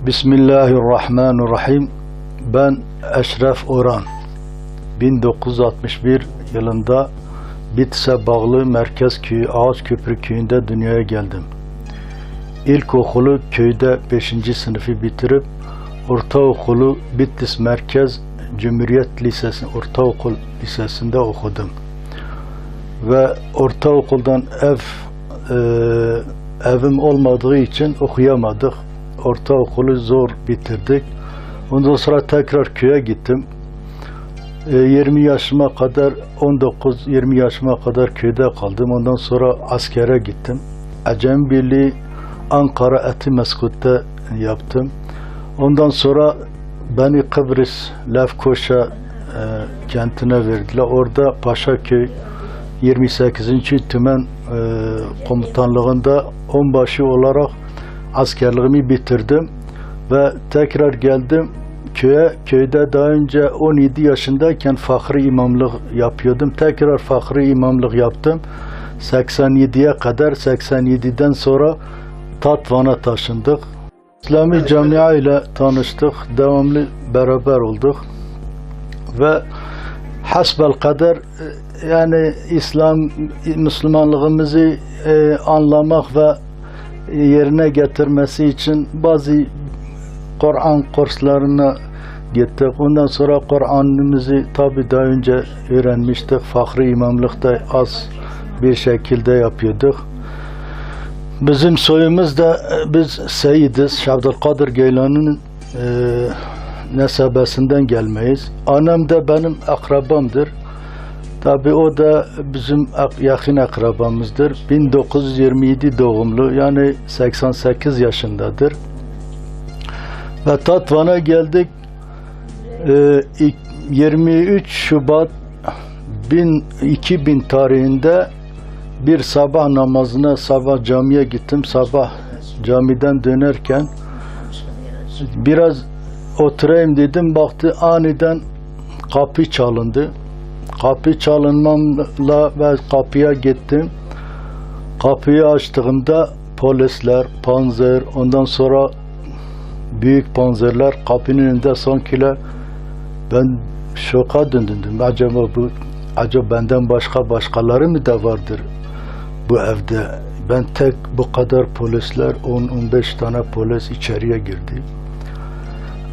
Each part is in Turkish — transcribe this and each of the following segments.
Bismillahirrahmanirrahim. Ben Eşref Orhan. 1961 yılında Bitlis'e bağlı Merkez Köyü Ağaçköprü köyünde dünyaya geldim. İlkokulu köyde 5. sınıfı bitirip ortaokulu Bitlis Merkez Cumhuriyet Lisesi, Ortaokul Lisesi'nde okudum. Ve ortaokuldan evim olmadığı için okuyamadık. Ortaokulu zor bitirdik. Ondan sonra tekrar köye gittim. 20 yaşıma kadar, 19-20 yaşıma kadar köyde kaldım. Ondan sonra askere gittim. Acem Birliği Ankara Etimeskut'ta yaptım. Ondan sonra beni Kıbrıs Lefkoşa kentine verdiler. Orada Paşaköy 28. Tümen komutanlığında onbaşı olarak askerliğimi bitirdim ve tekrar geldim köye. Köyde daha önce 17 yaşındayken Fahri imamlık yapıyordum. Tekrar Fahri imamlık yaptım. 87'ye kadar, 87'den sonra Tatvan'a taşındık. İslami Camia ile tanıştık. Devamlı beraber olduk. Ve hasbel kader, yani Müslümanlığımızı anlamak ve yerine getirmesi için bazı Kur'an kurslarına gittik. Ondan sonra Kur'an'ımızı tabi daha önce öğrenmiştik. Fahri imamlıkta az bir şekilde yapıyorduk. Bizim soyumuz da biz Seyyidiz. Abdülkadir Geylani'nin nesebesinden gelmeyiz. Annem de benim akrabamdır. Tabi o da bizim yakın akrabamızdır. 1927 doğumlu, yani 88 yaşındadır. Ve Tatvan'a geldik. 23 Şubat 2000 tarihinde bir sabah namazına, sabah camiye gittim. Sabah camiden dönerken biraz oturayım dedim. Baktı aniden kapı çalındı. Kapı çalınmamla ve kapıya gittim. Kapıyı açtığımda polisler, panzer, ondan sonra büyük panzerler kapının önünde, sankiler. Ben şoka döndüm. Acaba benden başkaları mı da vardır bu evde? Ben tek, bu kadar polisler, 10-15 tane polis içeriye girdi.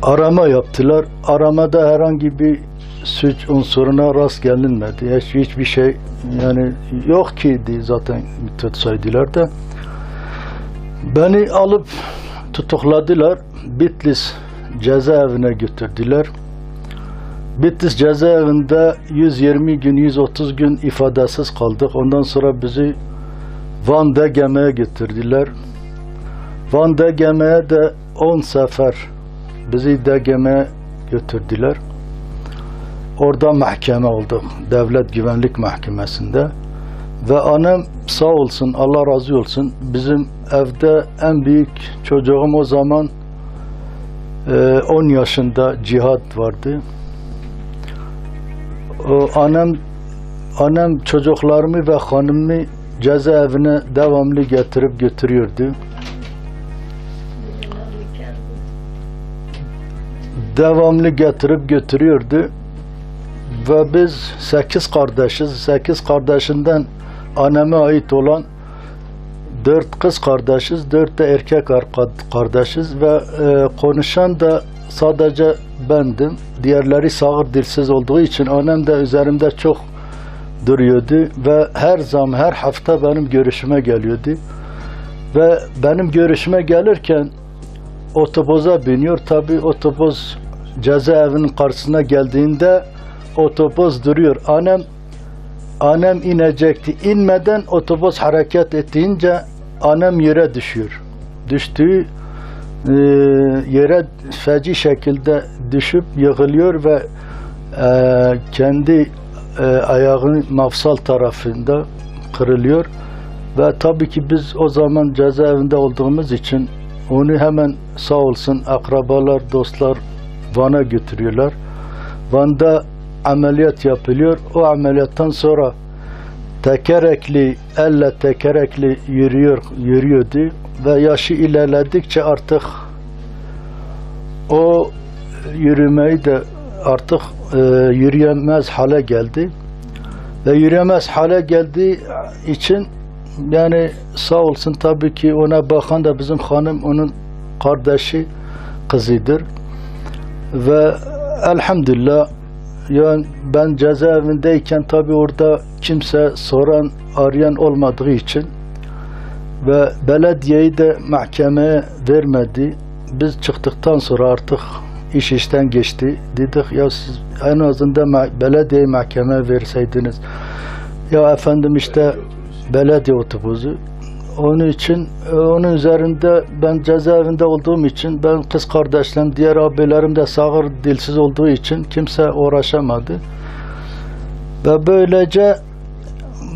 Arama yaptılar. Aramada herhangi bir suç unsuruna rast gelinmedi. Hiçbir şey yani yok ki zaten tutsaydılar da. Beni alıp tutukladılar. Bitlis cezaevine götürdüler. Bitlis cezaevinde 120 gün, 130 gün ifadesiz kaldık. Ondan sonra bizi Van DGM'ye götürdüler. Van DGM'ye de 10 sefer bizi DGM'ye götürdüler. Orada mahkeme olduk. Devlet Güvenlik Mahkemesi'nde. Ve annem sağ olsun, Allah razı olsun, bizim evde en büyük çocuğum o zaman 10 yaşında Cihat vardı. Annem çocuklarımı ve hanımımı cezaevine devamlı getirip götürüyordu. Devamlı getirip götürüyordu. Ve biz 8 kardeşiz. 8 kardeşinden anneme ait olan 4 kız kardeşiz, 4 de erkek kardeşiz ve konuşan da sadece bendim. Diğerleri sağır dilsiz olduğu için annem de üzerimde çok duruyordu ve her hafta benim görüşüme geliyordu. Ve benim görüşüme gelirken otobüse biniyor. Tabii otobüs cezaevinin karşısına geldiğinde otobüs duruyor. Annem inecekti. İnmeden otobüs hareket ettiğince annem yere düşüyor. Düştüğü yere feci şekilde düşüp yığılıyor ve kendi ayağının mafsal tarafında kırılıyor. Ve tabii ki biz o zaman cezaevinde olduğumuz için onu hemen sağ olsun akrabalar, dostlar Van'a götürüyorlar. Van'da ameliyat yapılıyor. O ameliyattan sonra elle tekerekli yürüyordu ve yaşı ilerledikçe artık o yürümeyi de artık yürüyemez hale geldi. Ve yürüyemez hale geldiği için yani sağ olsun tabii ki ona bakan da bizim hanım, onun kardeşi kızıdır. Ve elhamdülillah yani ben cezaevindeyken tabii orada kimse soran, arayan olmadığı için ve belediyeyi de mahkemeye vermedi. Biz çıktıktan sonra artık iş işten geçti. Dedik ya siz en azından belediyeyi mahkemeye verseydiniz. Ya efendim işte belediye otobüsü. Onun için onun üzerinde ben cezaevinde olduğum için ben kız kardeşlerim, diğer abilerim de sağır dilsiz olduğu için kimse uğraşamadı. Ve böylece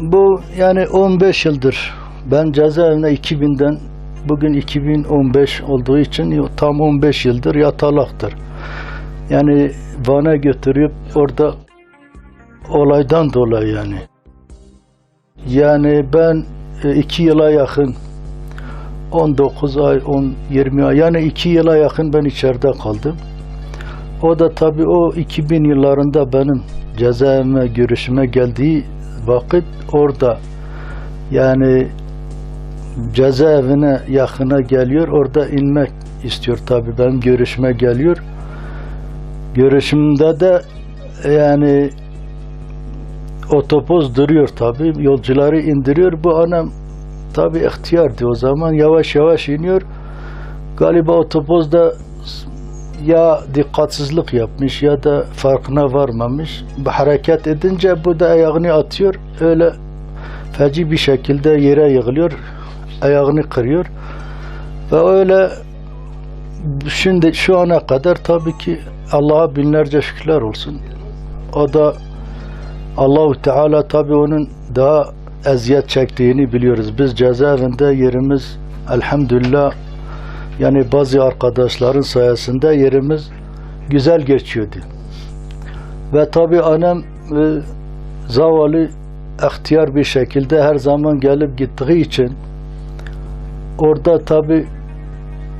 bu yani 15 yıldır ben cezaevine 2000'den bugün 2015 olduğu için tam 15 yıldır yatalaktır. Yani Van'a götürüp orada olaydan dolayı yani. Yani ben 2 yıla yakın 19 ay, 20 ay yani 2 yıla yakın ben içeride kaldım. O da tabii o 2000 yıllarında benim cezaevime görüşüme geldiği vakit orada yani cezaevine yakına geliyor. Orada inmek istiyor tabii benim görüşüme geliyor. Görüşümde de yani otobüs duruyor tabii. Yolcuları indiriyor. Bu anam tabii ihtiyardı o zaman. Yavaş yavaş iniyor. Galiba otobüs de ya dikkatsizlik yapmış ya da farkına varmamış. Hareket edince bu da ayağını atıyor. Öyle feci bir şekilde yere yığılıyor. Ayağını kırıyor. Ve öyle şimdi şu ana kadar tabii ki Allah'a binlerce şükürler olsun. O da Allah-u Teala tabii onun daha eziyet çektiğini biliyoruz. Biz cezaevinde yerimiz elhamdülillah yani bazı arkadaşların sayesinde yerimiz güzel geçiyordu. Ve tabii annem zavallı ihtiyar bir şekilde her zaman gelip gittiği için orada tabii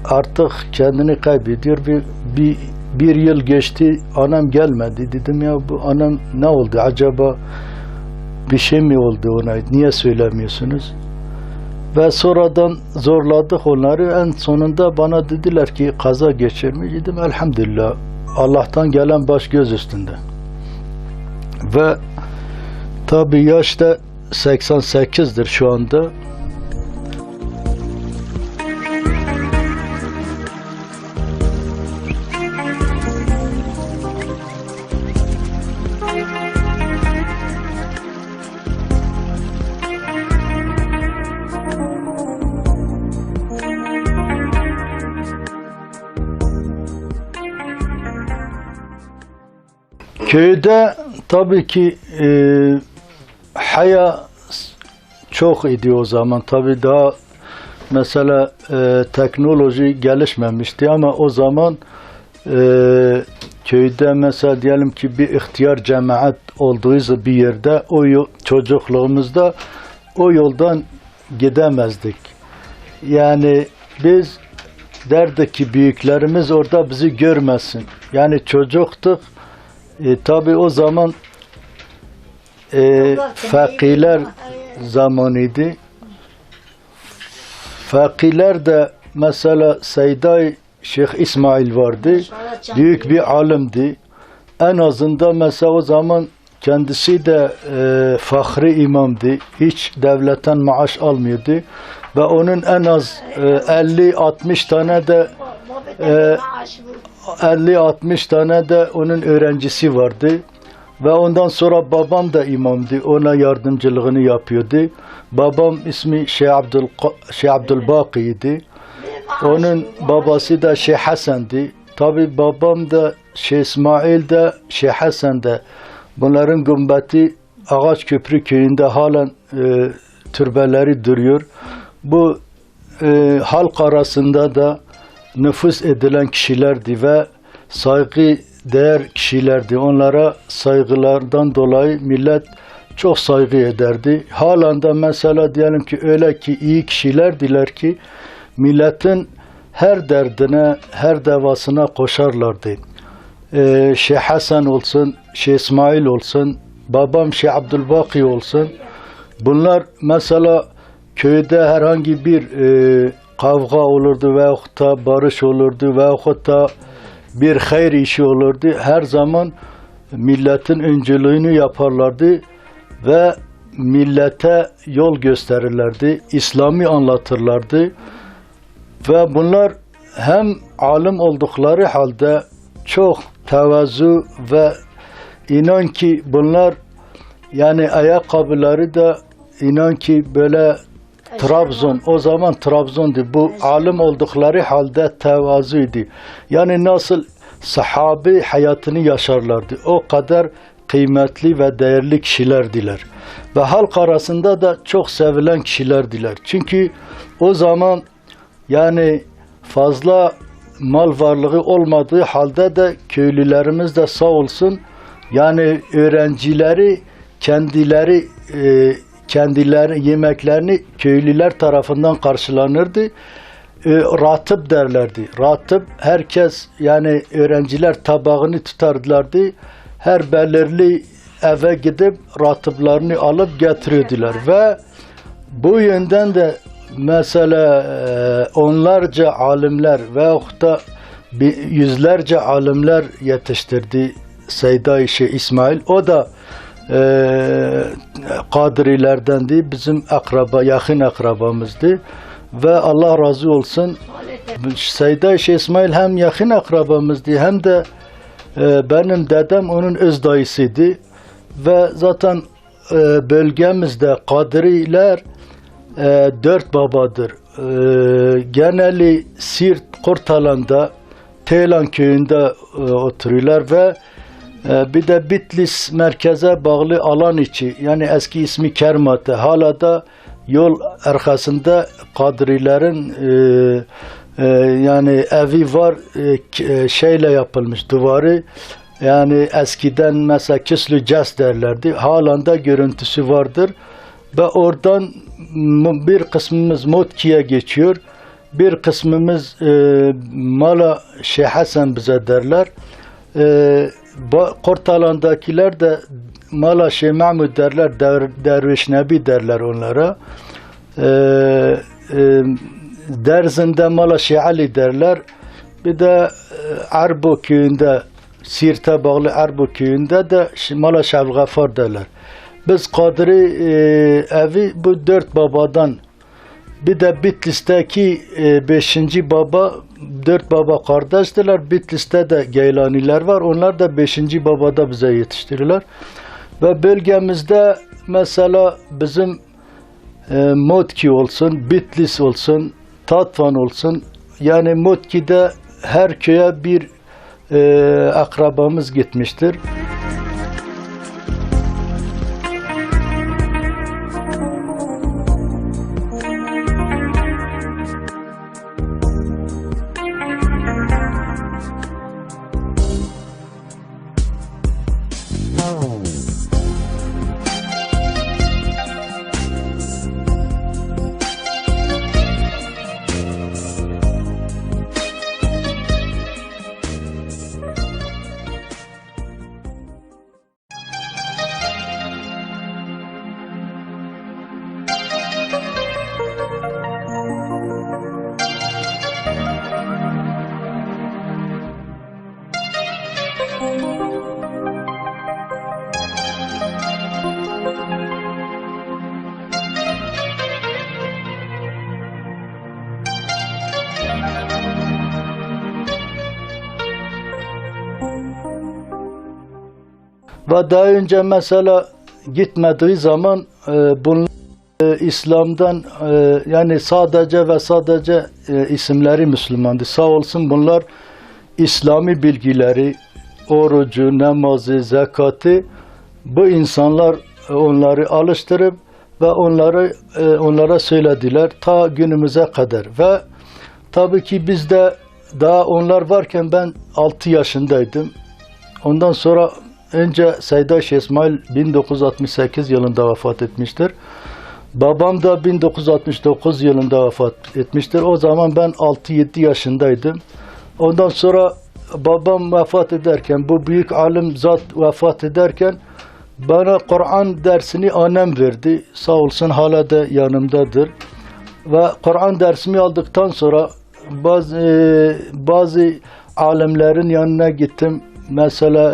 artık kendini kaybediyor. Bir yıl geçti, anam gelmedi. Dedim ya bu anam ne oldu? Acaba bir şey mi oldu ona? Niye söylemiyorsunuz? Ve sonradan zorladık onları. En sonunda bana dediler ki kaza geçirmiş. Dedim elhamdülillah. Allah'tan gelen baş göz üstünde. Ve tabii yaş da 88'dir şu anda. Köyde tabii ki haya çok idi o zaman. Tabii daha mesela teknoloji gelişmemişti ama o zaman köyde mesela diyelim ki bir ihtiyar cemaat olduğu bir yerde çocukluğumuzda o yoldan gidemezdik. Yani biz derdik ki büyüklerimiz orada bizi görmesin. Yani çocuktuk. Tabii o zaman fakirler zamanıydı. Fakirler de mesela Seyda Şeyh İsmail vardı. Büyük bir alimdi. En azından mesela o zaman kendisi de fahri imamdı. Hiç devletten maaş almıyordu. Ve onun en az 50-60 tane de 50-60 tane de onun öğrencisi vardı. Ve ondan sonra babam da imamdı. Ona yardımcılığını yapıyordu. Babam ismi Şeyh Abdülbaki'ydi. Onun babası da Şeyh Hasan'dı. Tabi babam da Şeyh İsmail de Şeyh Hasan da. Bunların gümbeti Ağaçköprü köyünde halen türbeleri duruyor. Bu halk arasında da nüfuz edilen kişilerdi ve saygı değer kişilerdi. Onlara saygılardan dolayı millet çok saygı ederdi. Halen de mesela diyelim ki öyle ki iyi kişilerdiler ki milletin her derdine, her devasına koşarlardı. Şeyh Hasan olsun, Şeyh İsmail olsun, babam Şeyh Abdülbaki olsun. Bunlar mesela köyde herhangi bir kavga olurdu veyahut da barış olurdu veyahut da bir hayır işi olurdu. Her zaman milletin öncülüğünü yaparlardı ve millete yol gösterirlerdi, İslam'ı anlatırlardı ve bunlar hem alim oldukları halde çok tevazu ve inan ki bunlar yani ayakkabıları da inan ki böyle Trabzon, o zaman Trabzon'du. Bu alim oldukları halde tevazuydu. Yani nasıl sahabi hayatını yaşarlardı. O kadar kıymetli ve değerli kişilerdiler. Ve halk arasında da çok sevilen kişilerdiler. Çünkü o zaman yani fazla mal varlığı olmadığı halde de köylülerimiz de sağ olsun yani öğrencileri kendileri yemeklerini köylüler tarafından karşılanırdı. Ratip derlerdi. Ratip herkes yani öğrenciler tabağını tutardılardı. Her belirli eve gidip ratiplerini alıp getiriyordular ve bu yönden de mesela onlarca alimler veyahut da yüzlerce alimler yetiştirdi Seyyid Şeyh İsmail. O da Kadrilerdendi. Bizim yakın akrabamızdı. Ve Allah razı olsun Seyyid Şeyh İsmail hem yakın akrabamızdı hem de benim dedem onun öz dayısıydı. Ve zaten bölgemizde Kadriler 4 babadır. Geneli Siirt Kurtalan'da Teylan köyünde oturuyorlar ve bir de Bitlis merkeze bağlı alan içi yani eski ismi Kermat'ı hala da yol arkasında Kadrilerin yani evi var şeyle yapılmış duvarı yani eskiden mesela Kislü Ces derlerdi halen de görüntüsü vardır ve oradan bir kısmımız Motki'ye geçiyor bir kısmımız Mala Şeyh Hasan bize derler Kurtalan'dakiler de Mala Şeyh Mahmud derler, Derviş Nebi derler onlara. Derzin'de Mala Şeyh Ali derler. Bir de Arbo köyünde, Siirt'e bağlı Arbo köyünde de Mala Şeyh Gafar derler. Biz Kadri evi bu 4 babadan bir de Bitlis'teki 5. baba 4 baba kardeştiler. Bitlis'te de Geylaniler var. Onlar da 5. babada bize yetiştirirler. Ve bölgemizde mesela bizim Motki olsun, Bitlis olsun, Tatvan olsun. Yani Motki'de her köye bir akrabamız gitmiştir. Ve daha önce mesela gitmediği zaman bunlar İslam'dan yani sadece ve sadece isimleri Müslümandı. Sağ olsun bunlar İslami bilgileri, orucu, namazı, zekatı bu insanlar onları alıştırıp ve onlara söylediler ta günümüze kadar. Ve tabii ki biz de daha onlar varken ben 6 yaşındaydım. Ondan sonra önce Seyyid Şeyh İsmail 1968 yılında vefat etmiştir. Babam da 1969 yılında vefat etmiştir. O zaman ben 6-7 yaşındaydım. Ondan sonra babam vefat ederken, bu büyük alim zat vefat ederken bana Kur'an dersini annem verdi. Sağ olsun hala da yanımdadır. Ve Kur'an dersimi aldıktan sonra bazı alimlerin yanına gittim. Mesela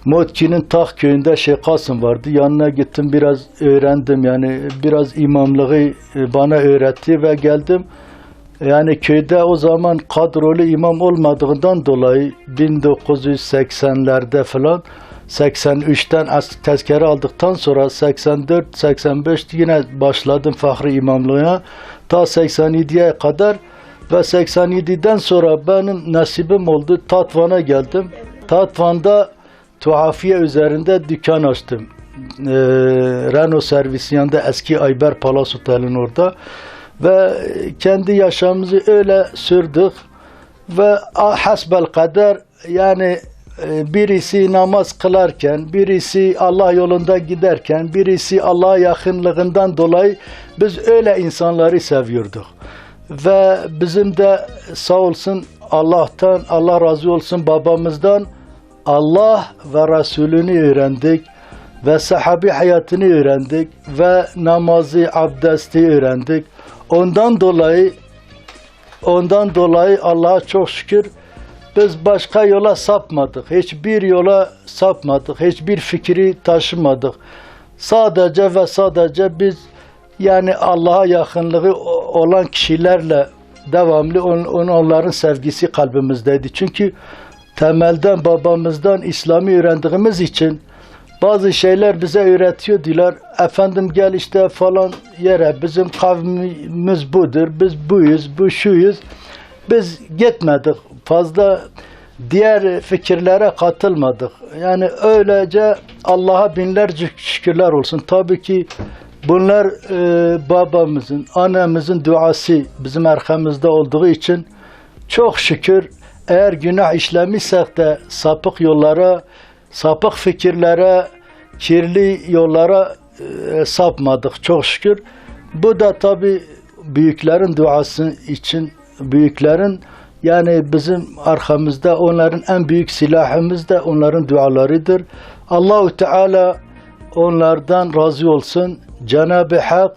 Motki'nin Tak köyünde Şeyh Kasım vardı. Yanına gittim, biraz öğrendim. Yani biraz imamlığı bana öğretti ve geldim. Yani köyde o zaman kadrolu imam olmadığından dolayı 1980'lerde falan 83'ten tezkere aldıktan sonra 84-85 yine başladım fahri imamlığına ta 87'ye kadar ve 87'den sonra benim nasibim oldu. Tatvan'a geldim. Tatvan'da tuhafiye üzerinde dükkan açtım. Renault servisi yanında eski Ayber Palace Otel'in orada. Ve kendi yaşamımızı öyle sürdük ve hasbel kader, yani birisi namaz kılarken, birisi Allah yolunda giderken, birisi Allah'a yakınlığından dolayı biz öyle insanları seviyorduk. Ve bizim de sağ olsun Allah'tan, Allah razı olsun babamızdan Allah ve Resulünü öğrendik ve sahabi hayatını öğrendik ve namazı, abdesti öğrendik. Ondan dolayı Allah'a çok şükür biz başka yola sapmadık. Hiçbir yola sapmadık. Hiçbir fikri taşımadık. Sadece ve sadece biz yani Allah'a yakınlığı olan kişilerle devamlı onların sevgisi kalbimizdeydi. Çünkü temelden babamızdan İslam'ı öğrendiğimiz için bazı şeyler bize öğretiyordular. Efendim gel işte falan yere, bizim kavmimiz budur, biz buyuz, bu şuyuz. Biz gitmedik, fazla diğer fikirlere katılmadık. Yani öylece Allah'a binlerce şükürler olsun. Tabii ki bunlar babamızın, annemizin duası bizim arkamızda olduğu için çok şükür, eğer günah işlemişsek de sapık yollara, sapık fikirlere, kirli yollara sapmadık çok şükür. Bu da tabi büyüklerin duası için, büyüklerin yani bizim arkamızda, onların en büyük silahımız da onların dualarıdır. Allahu Teala onlardan razı olsun. Cenab-ı Hak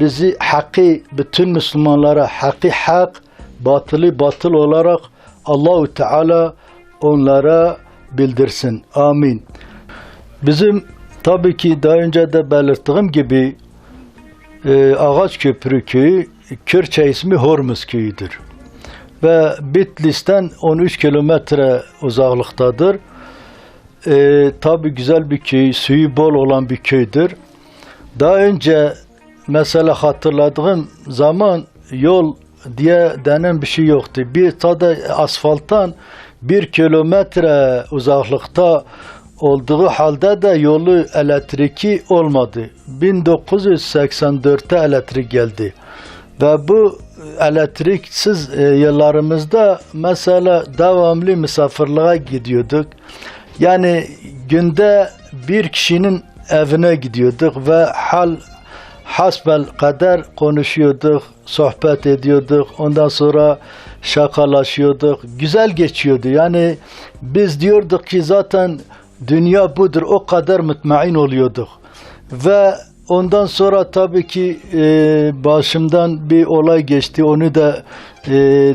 bizi hakkı, bütün Müslümanlara hakkı hak, batılı batıl olarak Allahu Teala onlara bildirsin. Amin. Bizim tabii ki daha önce de belirttiğim gibi Ağaçköprü köyü Kürtçe ismi Hormuz köyüdür. Ve Bitlis'ten 13 kilometre uzaklıktadır. Tabii güzel bir köy, suyu bol olan bir köydür. Daha önce mesela hatırladığım zaman yol diye denen bir şey yoktu. Bir tadı asfalttan 1 kilometre uzaklıkta olduğu halde de yolu elektriki olmadı. 1984'te elektrik geldi. Ve bu elektriksiz yıllarımızda mesela devamlı misafirliğe gidiyorduk. Yani günde bir kişinin evine gidiyorduk ve hasbel kader konuşuyorduk, sohbet ediyorduk. Ondan sonra şakalaşıyorduk. Güzel geçiyordu. Yani biz diyorduk ki zaten dünya budur. O kadar mutmain oluyorduk. Ve ondan sonra tabii ki başımdan bir olay geçti. Onu da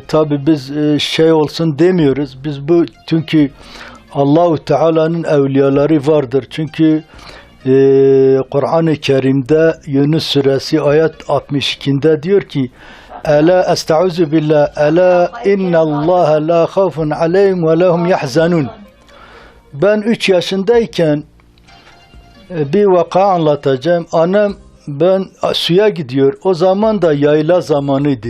tabii biz şey olsun demiyoruz. Biz bu çünkü Allahu Teala'nın evliyaları vardır. Çünkü Kur'an-ı Kerim'de Yunus suresi ayet 62'de diyor ki Ela estaizu billah ela innallaha la khawfun aleyhim ve lahum yahzanun. Ben 3 yaşındayken bir vaka anlatacağım. Annem ben suya gidiyor. O zaman da yayla zamanıydı.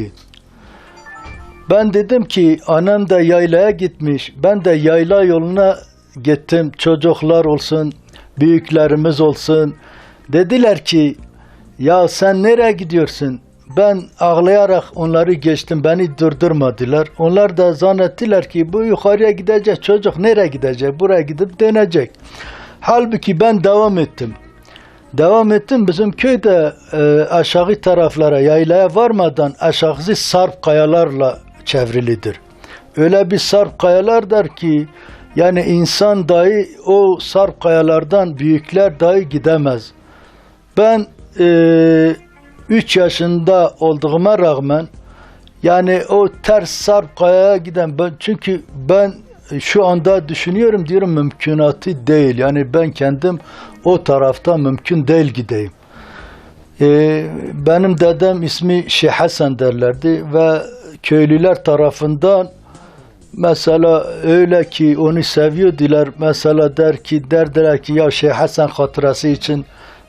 Ben dedim ki annem de yaylaya gitmiş. Ben de yayla yoluna gittim. Çocuklar olsun, büyüklerimiz olsun. Dediler ki ya sen nereye gidiyorsun? Ben ağlayarak onları geçtim. Beni durdurmadılar. Onlar da zannettiler ki bu yukarıya gidecek çocuk nereye gidecek? Buraya gidip dönecek. Halbuki ben devam ettim. Devam ettim. Bizim köyde aşağı taraflara, yaylaya varmadan aşağısı sarp kayalarla çevrilidir. Öyle bir sarp kayalardır ki yani insan dahi o sarp kayalardan, büyükler dahi gidemez. Ben 3 yaşında olduğuma rağmen yani o ters sarp kayaya giden çünkü ben şu anda düşünüyorum, diyorum mümkünatı değil. Yani ben kendim o tarafta mümkün değil gideyim. Benim dedem ismi Şeyh Hasan derlerdi ve köylüler tarafından mesela öyle ki onu seviyordular. Mesela derdiler ki ya Şeyh Hasan hatırası için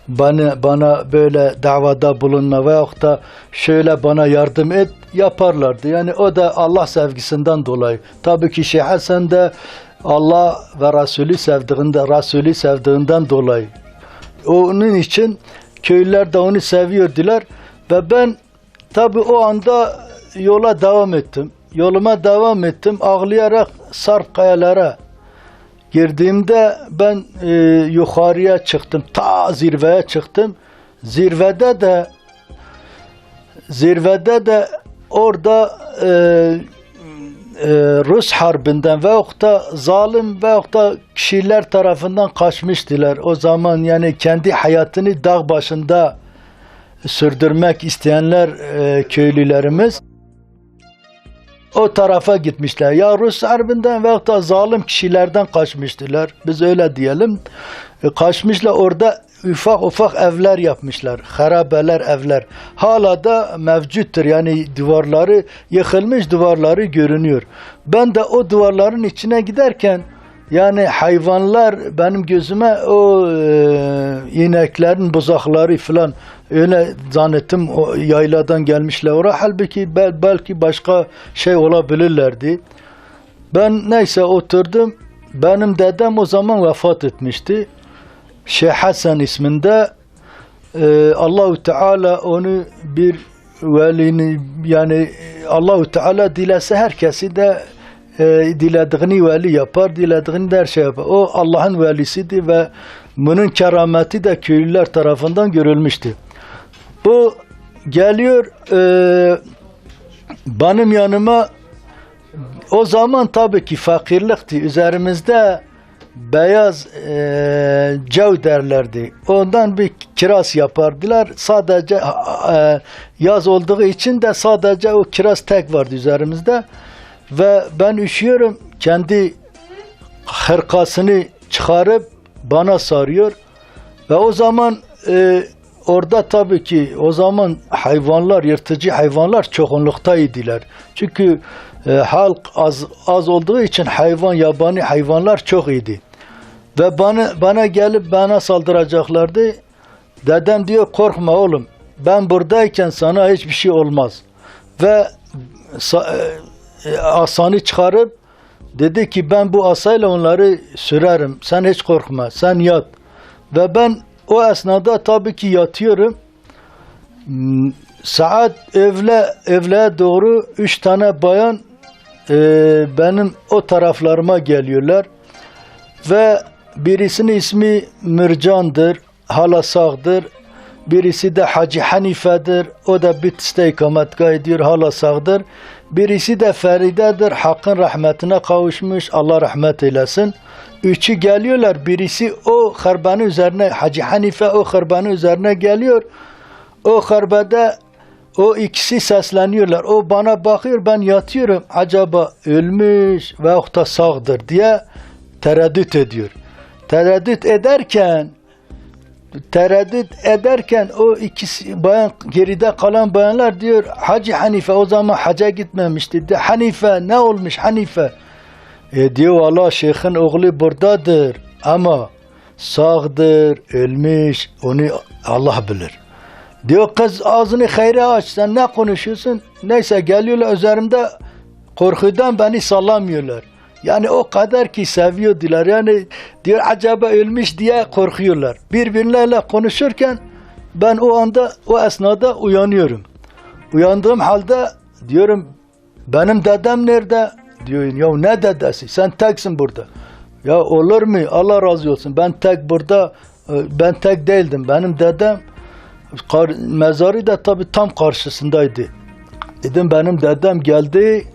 bana böyle davada bulunma veyahut da şöyle bana yardım et yaparlardı. Yani o da Allah sevgisinden dolayı. Tabii ki Şeyh Hasan da Allah ve Resulü sevdiğinden dolayı. Onun için köylüler de onu seviyordular ve ben tabii o anda yola devam ettim. Yoluma devam ettim. Ağlayarak sarp kayalara girdiğimde ben yukarıya çıktım. Ta zirveye çıktım. Zirvede de orada Rus harbinden veyahut da zalim veyahut da kişiler tarafından kaçmıştılar. O zaman yani kendi hayatını dağ başında sürdürmek isteyenler köylülerimiz o tarafa gitmişler. Ya Rus harbinden veyahut da zalim kişilerden kaçmıştılar. Biz öyle diyelim. Kaçmışlar, orada ufak evler yapmışlar. Harabeler, evler. Hala da mevcuttur. Yani duvarları yıkılmış, duvarları görünüyor. Ben de o duvarların içine giderken yani hayvanlar benim gözüme o ineklerin buzakları falan öyle zannettim, o yayladan gelmişler oraya. Halbuki belki başka şey olabilirlerdi. Ben neyse oturdum. Benim dedem o zaman vefat etmişti. Şeyh Hasan isminde. Allahu Teala onu bir velini, yani Allahu Teala dilese herkesi de dilediğini veli yapar, dilediğini de her şey yapar. O Allah'ın velisidir ve bunun kerameti de köylüler tarafından görülmüştü. Bu geliyor benim yanıma. O zaman tabii ki fakirlikti. Üzerimizde beyaz cev derlerdi. Ondan bir kiraz yapardılar. Sadece yaz olduğu için de sadece o kiraz tek vardı üzerimizde. Ve ben üşüyorum. Kendi hırkasını çıkarıp bana sarıyor. Ve o zaman orada tabii ki o zaman hayvanlar, yırtıcı hayvanlar çoğunluktaydılar. Çünkü halk az olduğu için yabani hayvanlar çok idi. Ve bana gelip bana saldıracaklardı. Dedem diyor korkma oğlum. Ben buradayken sana hiçbir şey olmaz. Ve asanı çıkarıp dedi ki ben bu asayla onları sürerim. Sen hiç korkma. Sen yat. Ve ben o esnada tabii ki yatıyorum. Saat evlere doğru 3 tane bayan benim o taraflarıma geliyorlar. Ve birisinin ismi Mürcan'dır. Hala sağdır. Birisi de Hacı Hanife'dir. O da Bitlis'te ikametgah ediyor. Hala sağdır. Birisi de Feride'dir. Hakkın rahmetine kavuşmuş. Allah rahmet eylesin. Üçü geliyorlar. Birisi o hırbanın üzerine, Hacı Hanife o hırbanın üzerine geliyor. O hırbada o ikisi sesleniyorlar. O bana bakıyor, ben yatıyorum. Acaba ölmüş veyahut da sağdır diye tereddüt ediyor. Tereddüt ederken o ikisi bayan, geride kalan bayanlar diyor Hacı Hanife o zaman hacca gitmemişti. De, Hanife ne olmuş Hanife? Diyor valla şeyhin oğlu buradadır ama sağdır, ölmüş, onu Allah bilir. Diyor kız ağzını hayra aç, sen ne konuşuyorsun? Neyse geliyorlar üzerimde, korkudan beni sallamıyorlar. Yani o kadar ki seviyordular. Yani diyor acaba ölmüş diye korkuyorlar. Birbirleriyle konuşurken ben o esnada uyanıyorum. Uyandığım halde diyorum benim dedem nerede? Diyor ya ne dedesi? Sen teksin burada. Ya olur mu? Allah razı olsun. Ben tek burada Ben tek değildim. Benim dedem mezarı da tabii tam karşısındaydı. Dedim benim dedem geldi,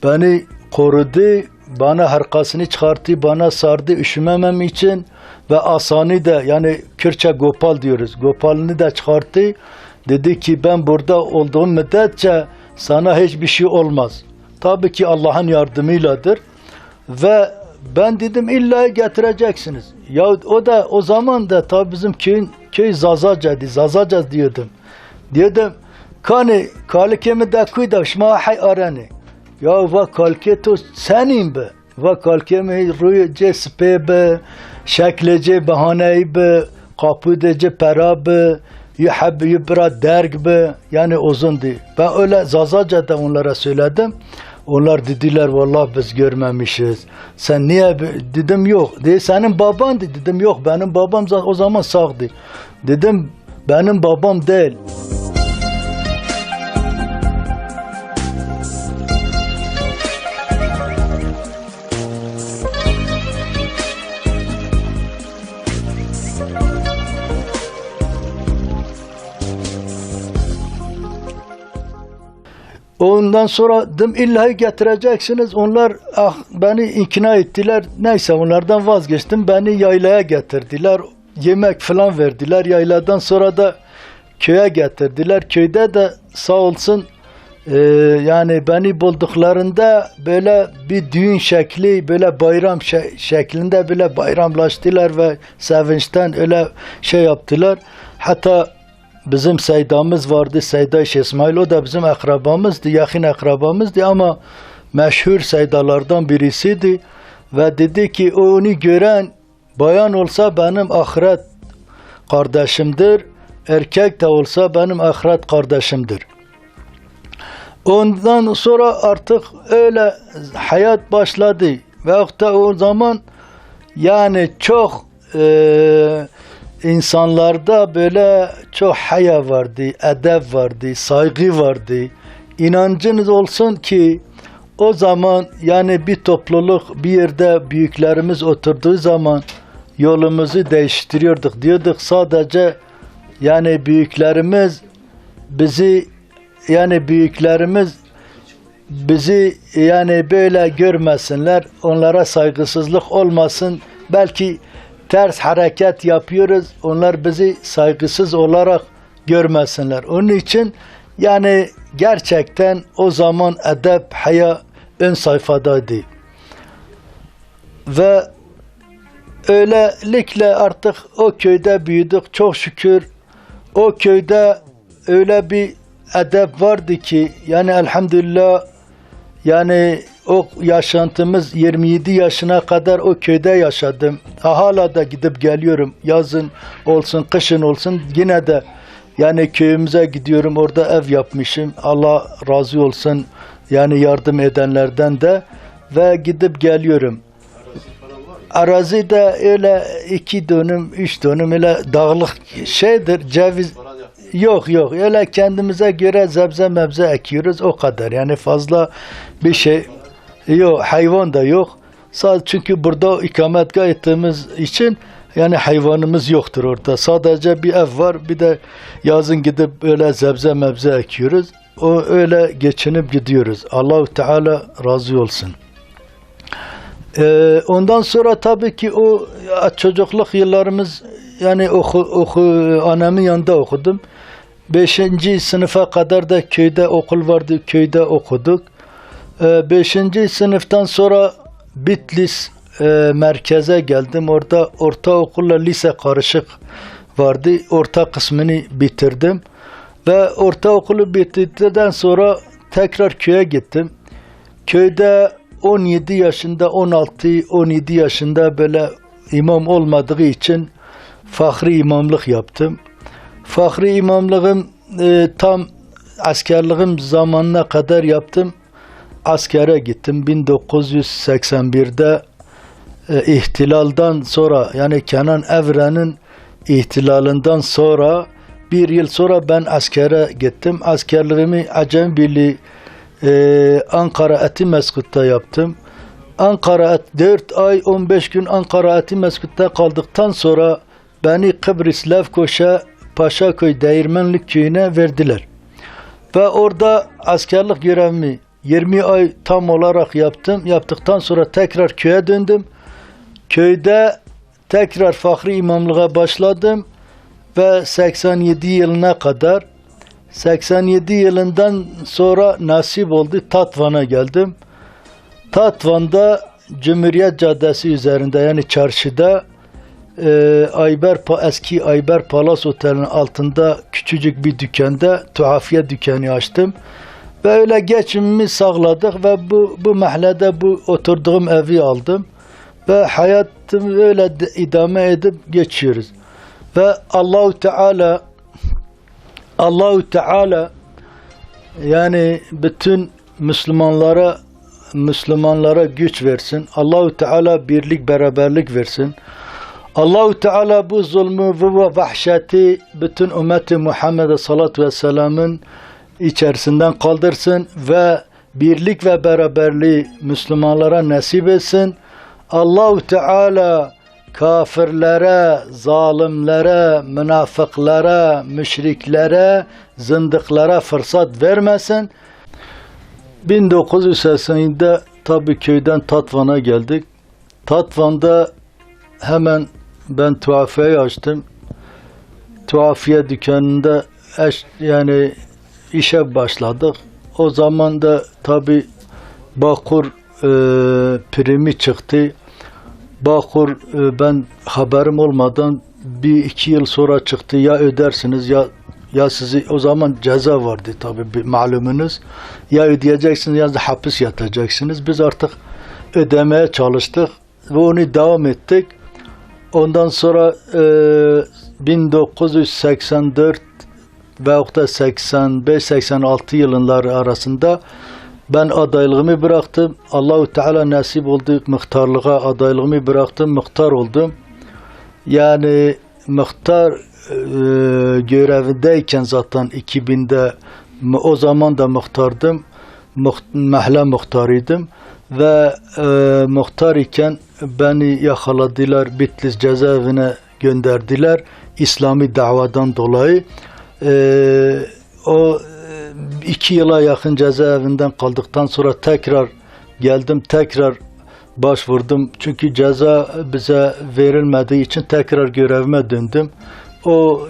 beni korudu, bana hırkasını çıkarttı, bana sardı üşümemem için ve asanı da yani Kürtçe Gopal diyoruz. Gopalını da çıkarttı. Dedi ki ben burada olduğum müddetçe sana hiçbir şey olmaz. Tabii ki Allah'ın yardımıyladır. Ve ben dedim illa getireceksiniz. Ya o da o zaman da tabii bizim köy Zazaca'dı. Zazaca diyordum. Diyordum kani kalkemi da kuyda şma hay arani. Ya va kalketo senin be. Va kalkemi ruye spe şeklece bahaneyi be. Kapıdece para be. Yibra derg be. Yani uzundu. Ben öyle Zazaca'da onlara söyledim. Onlar dediler vallahi biz görmemişiz. Sen niye dedim yok. Dedi senin baban dedim yok benim babam o zaman sağdı. Dedim benim babam değil. Ondan sonra dedim illa getireceksiniz. Onlar beni ikna ettiler. Neyse onlardan vazgeçtim. Beni yaylaya getirdiler. Yemek falan verdiler. Yayladan sonra da köye getirdiler. Köyde de sağ olsun yani beni bulduklarında böyle bir düğün şekli, böyle bayram şeklinde böyle bayramlaştılar ve sevinçten öyle şey yaptılar. Hatta bizim Seyda'mız vardı, Seyda İsmail, o da bizim akrabamızdı, yakın akrabamızdı ama meşhur Seydalardan birisiydi ve dedi ki onu gören bayan olsa benim ahiret kardeşimdir, erkek de olsa benim ahiret kardeşimdir. Ondan sonra artık öyle hayat başladı ve hatta o zaman yani çok insanlarda böyle çok haya vardı, edep vardı, saygı vardı. İnancınız olsun ki o zaman yani bir topluluk bir yerde büyüklerimiz oturduğu zaman yolumuzu değiştiriyorduk. Diyorduk sadece yani büyüklerimiz bizi yani böyle görmesinler, onlara saygısızlık olmasın. Belki ters hareket yapıyoruz, onlar bizi saygısız olarak görmesinler. Onun için yani gerçekten o zaman edep, haya ön sayfadaydı. Ve öylelikle artık o köyde büyüdük. Çok şükür o köyde öyle bir edep vardı ki yani elhamdülillah yani o yaşantımız 27 yaşına kadar o köyde yaşadım. Hala da gidip geliyorum. Yazın olsun, kışın olsun yine de yani köyümüze gidiyorum. Orada ev yapmışım. Allah razı olsun yani yardım edenlerden de ve gidip geliyorum. Arazi de öyle 2 dönüm, 3 dönüm öyle dağlık şeydir. Ceviz yok öyle kendimize göre zebze mebze ekiyoruz o kadar. Yani fazla bir şey yok, hayvan da yok. Sadece çünkü burada ikametgah ettiğimiz için yani hayvanımız yoktur orada. Sadece bir ev var. Bir de yazın gidip böyle zebze mebze ekiyoruz. O öyle geçinip gidiyoruz. Allahu Teala razı olsun. Ondan sonra tabii ki o çocukluk yıllarımız yani annemin yanında okudum. 5. sınıfa kadar da köyde okul vardı. Köyde okuduk. 5. sınıftan sonra Bitlis merkeze geldim. Orada ortaokulla lise karışık vardı. Orta kısmını bitirdim. Ve ortaokulu bitirdikten sonra tekrar köye gittim. Köyde 17 yaşında, 16-17 yaşında böyle imam olmadığı için fahri imamlık yaptım. Fahri imamlığım tam askerliğim zamanına kadar yaptım. Askere gittim 1981'de ihtilaldan sonra yani Kenan Evren'in ihtilalinden sonra 1 yıl sonra ben askere gittim. Askerliğimi Acem Birliği Ankara Etimeskut'ta yaptım. Ankara 4 ay 15 gün Ankara Etimeskut'ta kaldıktan sonra beni Kıbrıs Lefkoşa Paşaköy Değirmenlik köyüne verdiler. Ve orada askerlik görevimi 20 ay tam olarak yaptım. Yaptıktan sonra tekrar köye döndüm. Köyde tekrar Fahri imamlığa başladım ve 87 yılına kadar 87 yılından sonra nasip oldu Tatvan'a geldim. Tatvan'da Cumhuriyet Caddesi üzerinde yani çarşıda eski Ayber Palas Oteli'nin altında küçücük bir dükkanda tuhafiye dükkanı açtım. Ve öyle geçimimi sağladık ve bu mahallede bu oturduğum evi aldım. Ve hayatımı öyle idame edip geçiyoruz. Ve Allahu Teala yani bütün Müslümanlara güç versin. Allahu Teala birlik beraberlik versin. Allahu Teala bu zulmü ve vahşeti bütün ümmeti Muhammed'e salatu ve selamın içerisinden kaldırsın ve birlik ve beraberliği Müslümanlara nasip etsin. Allahu Teala kafirlere, zalimlere, münafıklara, müşriklere, zındıklara fırsat vermesin. 1980'de tabii köyden Tatvan'a geldik. Tatvan'da hemen ben tuhafiyeyi açtım. Tuhafiye dükkanında yani işe başladık. O zaman da tabii Bağkur primi çıktı. Bağkur ben haberim olmadan 1-2 yıl sonra çıktı. Ya ödersiniz ya sizi o zaman ceza vardı tabii malumunuz. Ya ödeyeceksiniz ya da hapis yatacaksınız. Biz artık ödemeye çalıştık ve onu devam ettik. Ondan sonra 1984 veyahut da 85-86 yılları arasında ben adaylığımı bıraktım. Allahu Teala nasip oldu muhtarlığa adaylığımı bıraktım. Muhtar oldum. Yani muhtar görevindeyken zaten 2000'de o zaman da muhtardım. Mahalle muhtarıydım. Ve muhtar iken beni yakaladılar. Bitlis cezaevine gönderdiler. İslami davadan dolayı. O 2 yıla yakın cezaevinden kaldıktan sonra tekrar geldim. Tekrar başvurdum. Çünkü ceza bize verilmediği için tekrar görevime döndüm. O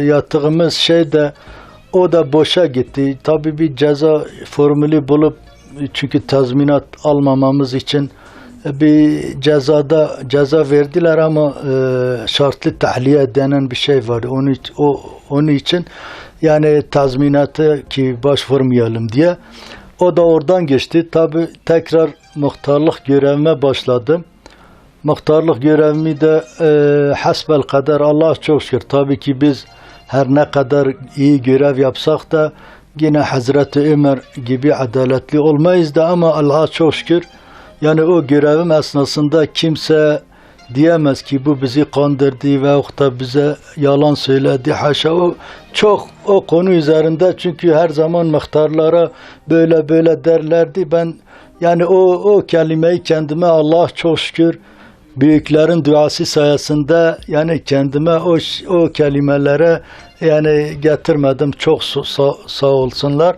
yattığımız şey de o da boşa gitti. Tabii bir ceza formülü bulup çünkü tazminat almamamız için bir ceza verdiler ama şartlı tahliye denen bir şey vardı. Onun için yani tazminatı ki başvurmayalım diye. O da oradan geçti. Tabii tekrar muhtarlık görevime başladım. Muhtarlık görevimi de hasbelkader Allah'a çok şükür. Tabii ki biz her ne kadar iyi görev yapsak da yine Hazreti Ömer gibi adaletli olmayız da ama Allah'a çok şükür. Yani o görevim esnasında kimse diyemez ki bu bizi kandırdı veyahut da bize yalan söyledi. Haşa o konu üzerinde çünkü her zaman muhtarlara böyle derlerdi. Ben yani o kelimeyi kendime Allah'a çok şükür büyüklerin duası sayesinde yani kendime o kelimelere yani getirmedim. Çok sağ olsunlar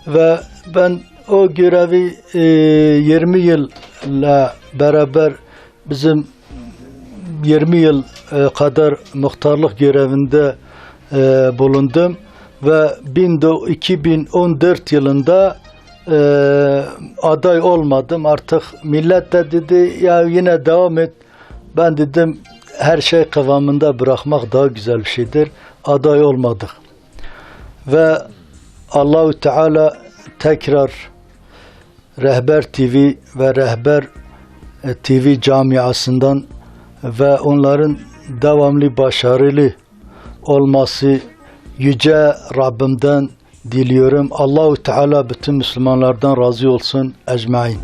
ve ben o görevi 20 yılla beraber bizim 20 yıl kadar muhtarlık görevinde bulundum ve 2014 yılında aday olmadım. Artık millet de dedi ya yine devam et. Ben dedim her şey kıvamında bırakmak daha güzel bir şeydir. Aday olmadık. Ve Allahu Teala tekrar Rehber TV ve Rehber TV camiasından ve onların devamlı başarılı olması yüce Rabbimden diliyorum. Allahu Teala bütün Müslümanlardan razı olsun ecmaîn.